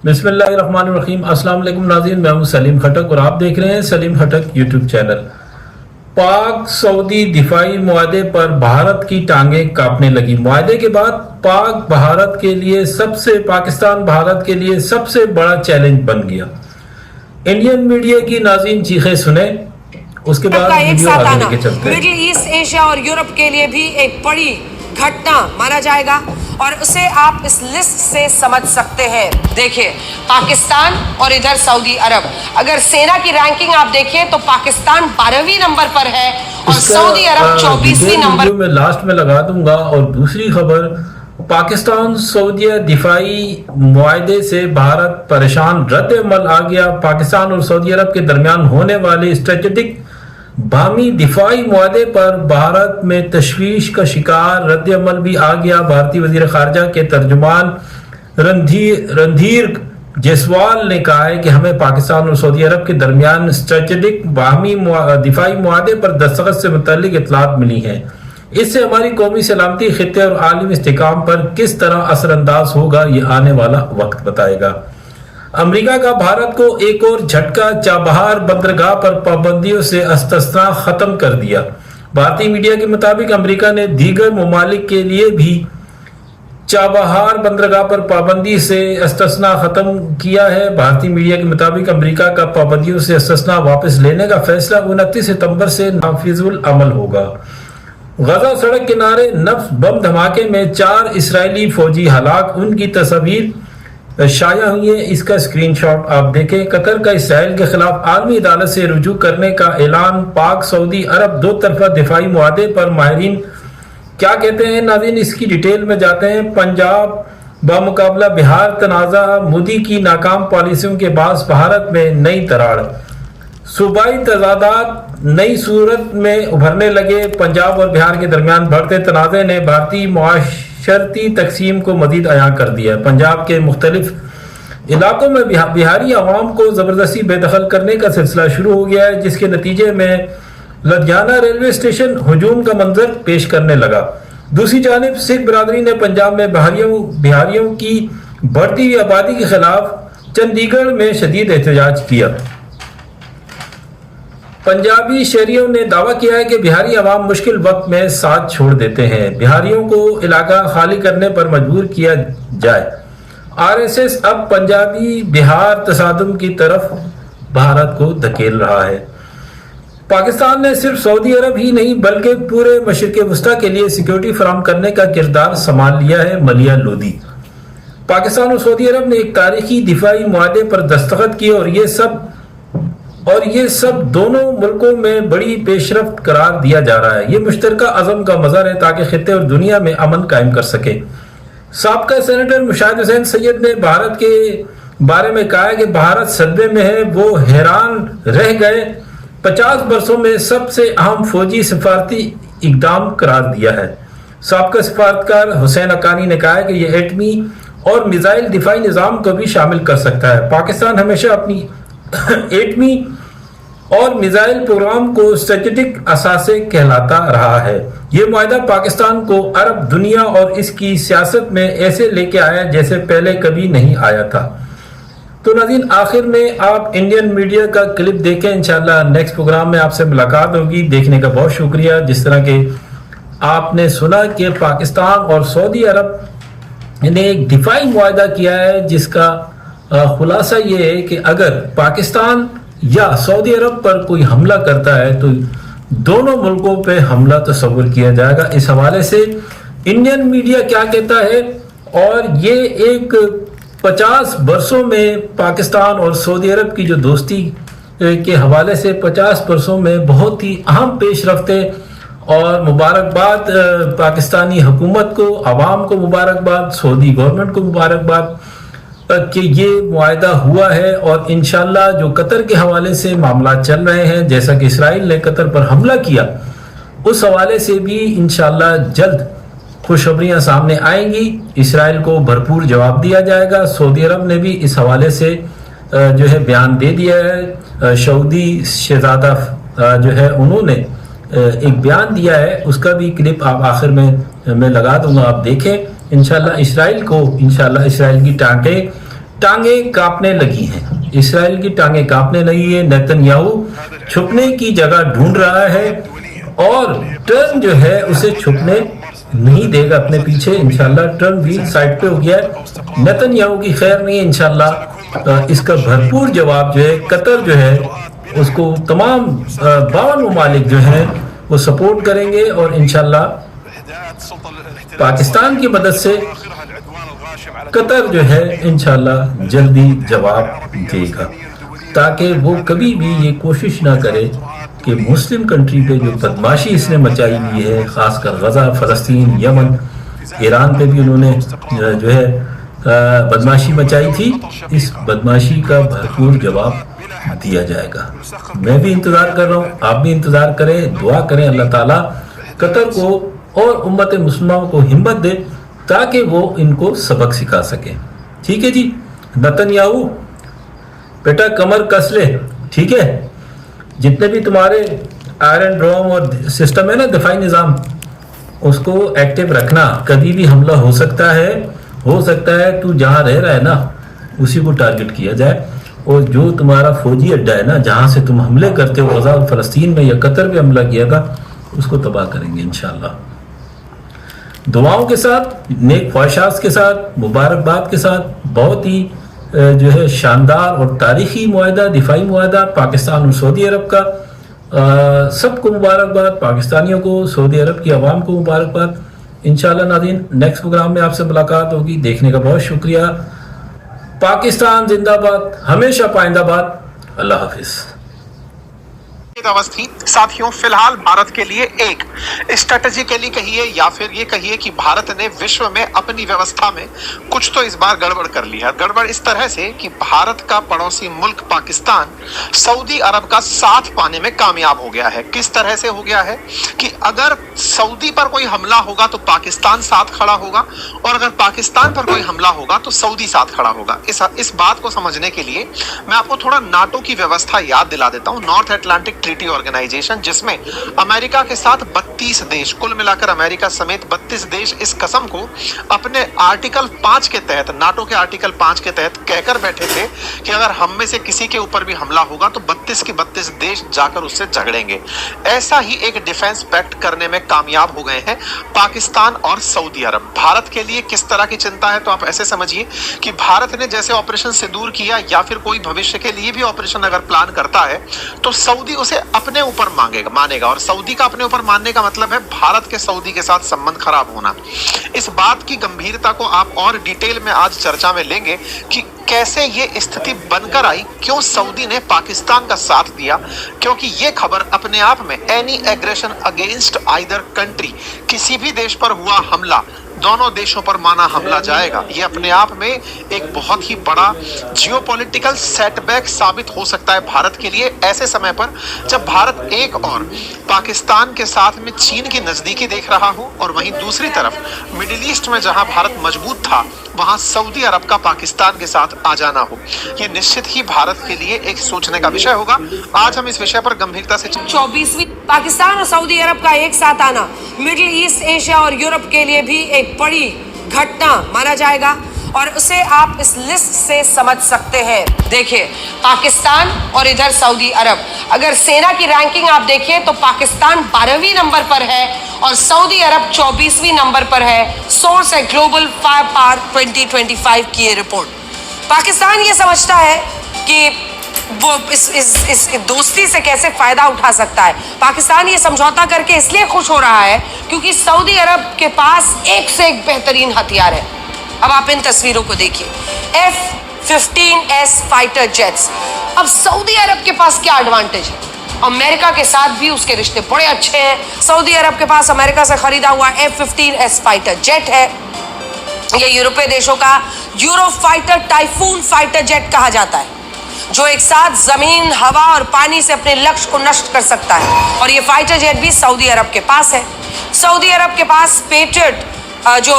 बिस्मिल्लाहिर्रहमानिर्रहीम। अस्सलाम वालेकुम नाज़रीन, मैं हूं सलीम खटक और आप देख रहे हैं सलीम खटक यूट्यूब चैनल। पाक सऊदी दिफाई मुआहदे पर भारत की टांगें कांपने लगी। मुआहदे के बाद पाकिस्तान भारत के लिए सबसे बड़ा चैलेंज बन गया। इंडियन मीडिया की नाज़रीन चीखें सुने, उसके बाद वीडियो आगे लेके चलते हैं। मिडिल ईस्ट, एशिया और यूरोप के लिए भी एक बड़ी घटना माना जाएगा और उसे आप इस लिस्ट से समझ सकते हैं। देखिए, पाकिस्तान और इधर सऊदी अरब। अगर सेना की रैंकिंग आप देखें तो पाकिस्तान 12वीं नंबर पर है और सऊदी अरब 24वीं नंबर में लास्ट में लगा दूंगा। और दूसरी खबर, पाकिस्तान सऊदी दिफाई मुआहदे से भारत परेशान, रद्द अमल आ गया। पाकिस्तान और सऊदी अरब के दरमियान होने वाले स्ट्रेटेजिक बामी दिफाई मुआहदे पर भारत में तशवीश का शिकार, रद्द अमल भी आ गया। भारतीय वजीर खारजा के तर्जुमान रणधीर जायसवाल ने कहा है कि हमें पाकिस्तान और सऊदी अरब के दरमियान स्ट्रेटेजिक बामी दिफाई मुआहदे पर दस्तखत से मुतल्लिक इत्तलात मिली हैं। इससे हमारी कौमी सलामती, खित्ते और आलमी इस्तेहकाम पर किस तरह असरअंदाज होगा, ये आने वाला वक्त बताएगा। अमेरिका का भारत को एक और झटका, चाबहार बंदरगाह पर पाबंदियों से इस्तिस्ना खत्म कर दिया। भारतीय मीडिया के मुताबिक अमेरिका ने दीगर ममालिक के लिए भी चाबहार बंदरगाह पर पाबंदी से इस्तिस्ना खत्म किया है। भारतीय मीडिया के मुताबिक अमेरिका का पाबंदियों से इस्तिस्ना वापस लेने का फैसला 29 सितंबर से नाफिजुल अमल होगा। गजा सड़क किनारे नफ्स बम धमाके में 4 इसराइली फौजी हलाक, उनकी तस्वीर शाया हुई है। इसका स्क्रीनशॉट आप देखें। कतर का इसराइल के खिलाफ आलमी अदालत से रुजू करने का ऐलान। पाक सऊदी अरब दो तरफा दिफाई मुआहदे पर माहिरीन क्या कहते हैं, नाज़रीन इसकी डिटेल में जाते हैं। पंजाब बामुकाबला बिहार तनाज़ा, मोदी की नाकाम पॉलिसियों के बाद भारत में नई दरार, सूबाई तजादात नई सूरत में उभरने लगे। पंजाब और बिहार के दरमियान बढ़ते तनाज़े ने भारतीय मुआशरती तकसीम को मजीद अयां कर दिया। पंजाब के मुख्तलिफ इलाकों में बिहारी अवाम को ज़बरदस्ती बेदखल करने का सिलसिला शुरू हो गया है, जिसके नतीजे में लुधियाना रेलवे स्टेशन हुजूम का मंजर पेश करने लगा। दूसरी जानिब सिख बरादरी ने पंजाब में बिहारियों की बढ़ती हुई आबादी के खिलाफ चंडीगढ़ में शदीद एहतजाज किया। पंजाबी शहरियों ने दावा किया है कि बिहारी अवाम मुश्किल वक्त में साथ छोड़ देते हैं, बिहारियों को इलाका खाली करने पर मजबूर किया जाए। आरएसएस अब पंजाबी बिहार तसादुम की तरफ भारत को धकेल रहा है। पाकिस्तान ने सिर्फ सऊदी अरब ही नहीं बल्कि पूरे मशरिक़ वस्ता के लिए सिक्योरिटी फराहम करने का किरदार संभाल लिया है। मलिया लोधी, पाकिस्तान और सऊदी अरब ने एक तारीखी दिफाई मुआहदे पर दस्तखत किए और ये सब दोनों मुल्कों में बड़ी पेशरफ्त करार दिया जा रहा है। ये मुश्तरका अज़म का मज़हर है ताकि खित्ते और दुनिया में अमन कायम कर सके। साबका सेनेटर मुशाहिद हुसैन सैयद ने भारत के बारे में कहा है कि भारत सदमे में है, वो हैरान रह गए। 50 बरसों में सबसे अहम फौजी सिफारती इकदाम करार दिया है। साबका सिफारतकार हुसैन हक्कानी ने कहा है कि यह एटमी और मिसाइल दिफाई निज़ाम को भी शामिल कर सकता है। पाकिस्तान हमेशा अपनी एटमी और मिसाइल प्रोग्राम को स्ट्रेटेजिक असासे कहलाता रहा है। ये मुआहदा पाकिस्तान को अरब दुनिया और इसकी सियासत में ऐसे लेके आया जैसे पहले कभी नहीं आया था। तो नाज़रीन, आखिर में आप इंडियन मीडिया का क्लिप देखें। इंशाल्लाह नेक्स्ट प्रोग्राम में आपसे मुलाकात होगी। देखने का बहुत शुक्रिया। जिस तरह के आपने सुना कि पाकिस्तान और सऊदी अरब ने एक दिफाई मुआहदा किया है, जिसका खुलासा ये है कि अगर पाकिस्तान या सऊदी अरब पर कोई हमला करता है तो दोनों मुल्कों पे हमला तस्वुर किया जाएगा। इस हवाले से इंडियन मीडिया क्या कहता है, और ये एक 50 बरसों में पाकिस्तान और सऊदी अरब की जो दोस्ती के हवाले से 50 बरसों में बहुत ही अहम पेशरफ्त है। और मुबारकबाद पाकिस्तानी हुकूमत को, अवाम को मुबारकबाद, सऊदी गवर्नमेंट को मुबारकबाद कि ये मुआहदा हुआ है। और इंशाल्लाह जो कतर के हवाले से मामला चल रहे हैं, जैसा कि इसराइल ने कतर पर हमला किया, उस हवाले से भी इंशाल्लाह जल्द खुशखबरियां सामने आएंगी। इसराइल को भरपूर जवाब दिया जाएगा। सऊदी अरब ने भी इस हवाले से जो है बयान दे दिया है। सऊदी शहजादा जो है उन्होंने एक बयान दिया है, उसका भी क्लिप आप आखिर में मैं लगा दूंगा, आप देखें। इंशाल्लाह इसराइल की टांगे कांपने लगी हैं। इसराइल की टांगे कांपने लगी है। नेतन्याहू छुपने की जगह ढूंढ रहा है और ट्रम्प जो है उसे छुपने नहीं देगा अपने पीछे। इंशाल्लाह ट्रम्प भी साइड पे हो गया है। नेतन्याहू की खैर नहीं है इंशाल्लाह। इसका भरपूर जवाब जो है कतर जो है उसको तमाम 52 ममालिक जो है वो सपोर्ट करेंगे और इंशाल्लाह पाकिस्तान की मदद से कतर जो है इंशाल्लाह जल्दी जवाब देगा, ताकि वो कभी भी ये कोशिश ना करे कि मुस्लिम कंट्री पे जो बदमाशी इसने मचाई हुई है, खासकर गजा, फलस्तीन, यमन, ईरान पे भी उन्होंने जो है बदमाशी मचाई थी, इस बदमाशी का भरपूर जवाब दिया जाएगा। मैं भी इंतजार कर रहा हूँ, आप भी इंतजार करें, दुआ करें अल्लाह ताला कतर को और उम्मत मुस्लिमों को हिम्मत दे ताकि वो इनको सबक सिखा सके। ठीक है जी, नेतन्याहू बेटा कमर कस ले, ठीक है। जितने भी तुम्हारे आयरन ड्रोम और सिस्टम है ना, दिफाई निज़ाम, उसको एक्टिव रखना। कभी भी हमला हो सकता है तू जहाँ रह रहा है ना उसी को टारगेट किया जाए, और जो तुम्हारा फौजी अड्डा है ना जहाँ से तुम हमले करते हो, गजा और फलस्तीन में या कतर में हमला किया था, उसको तबाह करेंगे इंशाल्लाह। दुआओं के साथ, नेक ख्वाहिशात के साथ, मुबारकबाद के साथ, बहुत ही जो है शानदार और तारीखी मुआहदा, दिफाई मुआहदा पाकिस्तान और सऊदी अरब का। सबको मुबारकबाद, पाकिस्तानियों को, सऊदी अरब की आवाम को मुबारकबाद। इंशाल्लाह नाज़रीन नेक्स्ट प्रोग्राम में आपसे मुलाकात होगी। देखने का बहुत शुक्रिया। पाकिस्तान जिंदाबाद, हमेशा पाइंदाबाद। अल्लाह हाफिज। अवस्थी साथियों, फिलहाल भारत के लिए एक स्ट्रेटेजिकली कहिए या फिर ये कहिए कि भारत ने विश्व में अपनी व्यवस्था में कुछ तो इस बार गड़बड़ कर ली है। गड़बड़ इस तरह से कि भारत का पड़ोसी मुल्क पाकिस्तान सऊदी अरब का साथ पाने में कामयाब हो गया है। किस तरह से हो गया है कि अगर सऊदी पर कोई हमला होगा तो पाकिस्तान साथ खड़ा होगा, और अगर पाकिस्तान पर कोई हमला होगा तो सऊदी साथ खड़ा होगा। इस बात को समझने के लिए मैं आपको थोड़ा नाटो की व्यवस्था याद दिला देता हूं। नॉर्थ अटलांटिक ट्रीटी ऑर्गेनाइजेशन, जिसमें अमेरिका के साथ 32 देश, कुल मिलाकर अमेरिका समेत 32 देश इस कसम को अपने आर्टिकल 5 के तहत, नाटो के आर्टिकल 5 के तहत कहकर बैठे थे कि अगर हम में से किसी के ऊपर भी हमला होगा तो 32 के 32 देश जाकर उससे झगड़ेंगे। ऐसा ही एक डिफेंस पैक्ट करने में कामयाब हो गए हैं पाकिस्तान और सऊदी अरब। भारत के लिए किस तरह की चिंता है, तो आप ऐसे समझिए कि भारत ने जैसे ऑपरेशन सिंदूर किया या फिर कोई भविष्य के लिए भी ऑपरेशन अगर प्लान करता है तो सऊदी उसे अपने ऊपर मानेगा, और सऊदी का अपने ऊपर मानने का मतलब है भारत के सऊदी के साथ संबंध खराब होना। इस बात की गंभीरता को आप और डिटेल में आज चर्चा में लेंगे कि कैसे ये स्थिति बनकर आई, क्यों सऊदी ने पाकिस्तान का साथ दिया, क्योंकि ये खबर अपने आप में any aggression against either country, किसी भी देश पर हुआ हमला दोनों देशों पर माना हमला जाएगा, ये अपने आप में एक बहुत ही बड़ा जियोपॉलिटिकल सेटबैक साबित हो सकता है भारत के लिए, ऐसे समय पर जब भारत एक और पाकिस्तान के साथ में चीन की नजदीकी देख रहा हो, और वहीं दूसरी तरफ मिडिल ईस्ट में जहां भारत मजबूत था वहां सऊदी अरब का पाकिस्तान के साथ आ जाना हो। ये निश्चित ही भारत के लिए एक सोचने का विषय होगा। आज हम इस विषय पर गंभीरता से 24वीं पाकिस्तान और सऊदी अरब का एक साथ आना मिडिल ईस्ट, एशिया और यूरोप के लिए भी एक बड़ी घटना माना जाएगा, और उसे आप इस लिस्ट से समझ सकते हैं। देखिए, पाकिस्तान और इधर सऊदी अरब, अगर सेना की रैंकिंग आप देखिए तो पाकिस्तान 12वीं नंबर पर है और सऊदी अरब 24वीं नंबर पर है। सोर्स है ग्लोबल फायर पावर 2025 की ये रिपोर्ट। पाकिस्तान ये समझता है कि वो इस दोस्ती से कैसे फायदा उठा सकता है। पाकिस्तान ये समझौता करके इसलिए खुश हो रहा है क्योंकि सऊदी अरब के पास एक से एक बेहतरीन हथियार है। अब आप इन तस्वीरों को देखिए, F-15S फाइटर जेट्स। अब सऊदी अरब के पास क्या एडवांटेज है? अमेरिका के साथ भी उसके रिश्ते बड़े अच्छे हैं। सऊदी अरब के पास अमेरिका से खरीदा हुआ F-15S फाइटर जेट है। यह यूरोपीय देशों का euro fighter typhoon fighter jet कहा जाता है, जो एक साथ जमीन, हवा और पानी से अपने लक्ष्य को नष्ट कर सकता है। और ये फाइटर जेट भी सऊदी अरब के पास है। सऊदी अरब के पास पेट्रियट जो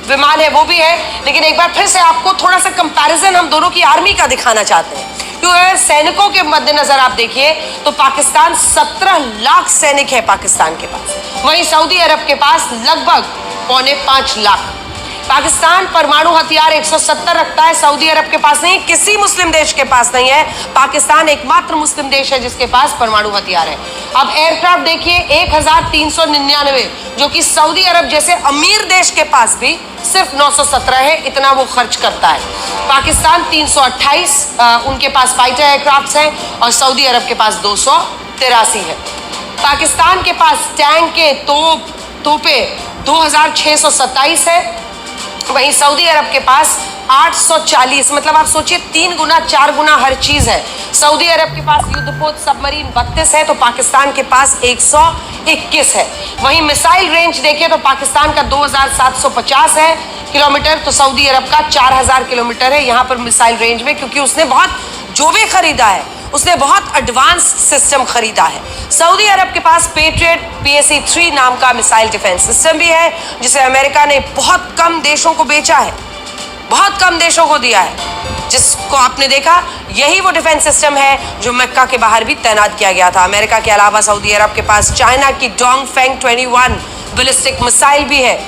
विमान है वो भी है। लेकिन एक बार फिर से आपको थोड़ा सा कंपैरिजन हम दोनों की आर्मी का दिखाना चाहते हैं, क्योंकि अगर सैनिकों के मद्देनजर आप देखिए तो पाकिस्तान 17 लाख सैनिक है पाकिस्तान के पास, वहीं सऊदी अरब के पास लगभग 4.25 लाख। पाकिस्तान परमाणु हथियार 170 रखता है, सऊदी अरब के पास नहीं, किसी मुस्लिम देश के पास नहीं है। पाकिस्तान एकमात्र मुस्लिम देश है जिसके पास परमाणु हथियार है। अब एयरक्राफ्ट देखिए 1399, जो कि सऊदी अरब जैसे अमीर देश के पास भी सिर्फ 917 है, इतना वो खर्च करता है। पाकिस्तान 328 उनके पास फाइटर एयरक्राफ्ट है और सऊदी अरब के पास 283 है। पाकिस्तान के पास टैंक के तोपे 2627 है, वहीं सऊदी अरब के पास 840, मतलब आप सोचिए 3 गुना 4 गुना हर चीज है। सऊदी अरब के पास युद्धपोत सबमरीन 32 है तो पाकिस्तान के पास 121 है। वहीं मिसाइल रेंज देखिए तो पाकिस्तान का 2750 है किलोमीटर, तो सऊदी अरब का 4000 किलोमीटर है यहाँ पर मिसाइल रेंज में, क्योंकि उसने बहुत जो भी खरीदा है उसने बहुत एडवांस सिस्टम खरीदा है। सऊदी अरब के पास पेट्रियट PAC-3 नाम का मिसाइल डिफेंस सिस्टम भी है, जिसे अमेरिका ने बहुत कम देशों को बेचा है, बहुत कम देशों को दिया है, जिसको आपने देखा यही वो डिफेंस सिस्टम है जो मक्का के बाहर भी तैनात किया गया था। अमेरिका के अलावा सऊदी अरब के पास चाइना की डोंगफेंग 21 बैलिस्टिक मिसाइल भी है,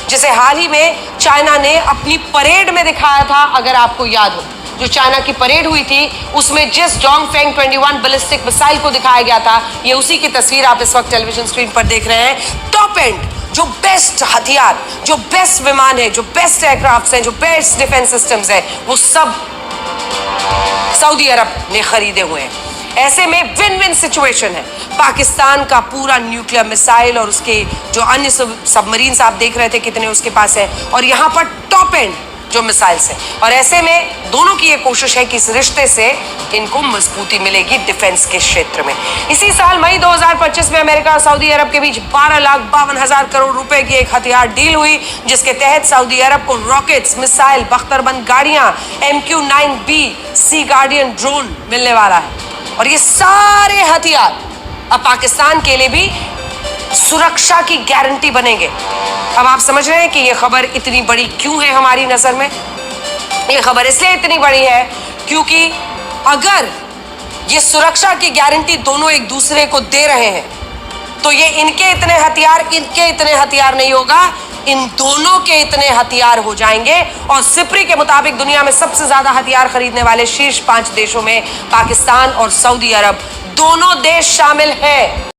जिसे हाल ही में चाइना ने अपनी परेड में दिखाया था। अगर आपको याद हो, जो चाइना की परेड हुई थी उसमें जिस डोंगफेंग 21 बैलिस्टिक मिसाइल को दिखाया गया था, ये उसी की तस्वीर आप इस वक्त टेलीविजन स्क्रीन पर देख रहे हैं। टॉप एंड जो बेस्ट हथियार, जो बेस्ट विमान है, जो बेस्ट एयरक्राफ्ट हैं, जो बेस्ट डिफेंस सिस्टम्स है, वो सब सऊदी अरब ने खरीदे हुए हैं। ऐसे में विन विन सिचुएशन है। पाकिस्तान का पूरा न्यूक्लियर मिसाइल और उसके जो अन्य सबमरीन्स आप देख रहे थे कितने उसके पास है, और यहाँ पर टॉप एंड जो मिसाइल्स है, और ऐसे में दोनों की ये कोशिश है कि इस रिश्ते से इनको मजबूती मिलेगी डिफेंस के क्षेत्र में। इसी साल मई 2025 में अमेरिका और सऊदी अरब के बीच 12,52,000 करोड़ रुपए की एक हथियार डील हुई, जिसके तहत सऊदी अरब को रॉकेट्स, मिसाइल, बख्तरबंद गाड़ियां, MQ-9B सी गार्डियन ड्रोन मिलने वाला है। और ये सारे हथियार अब पाकिस्तान के लिए भी सुरक्षा की गारंटी बनेंगे। अब आप समझ रहे हैं कि ये खबर इतनी बड़ी क्यों है हमारी नजर में। ये खबर इसलिए इतनी बड़ी है क्योंकि अगर ये सुरक्षा की गारंटी दोनों एक दूसरे को दे रहे हैं तो ये इनके इतने हथियार नहीं होगा, इन दोनों के इतने हथियार हो जाएंगे। और सिप्री के मुताबिक दुनिया में सबसे ज्यादा हथियार खरीदने वाले शीर्ष 5 देशों में पाकिस्तान और सऊदी अरब दोनों देश शामिल हैं।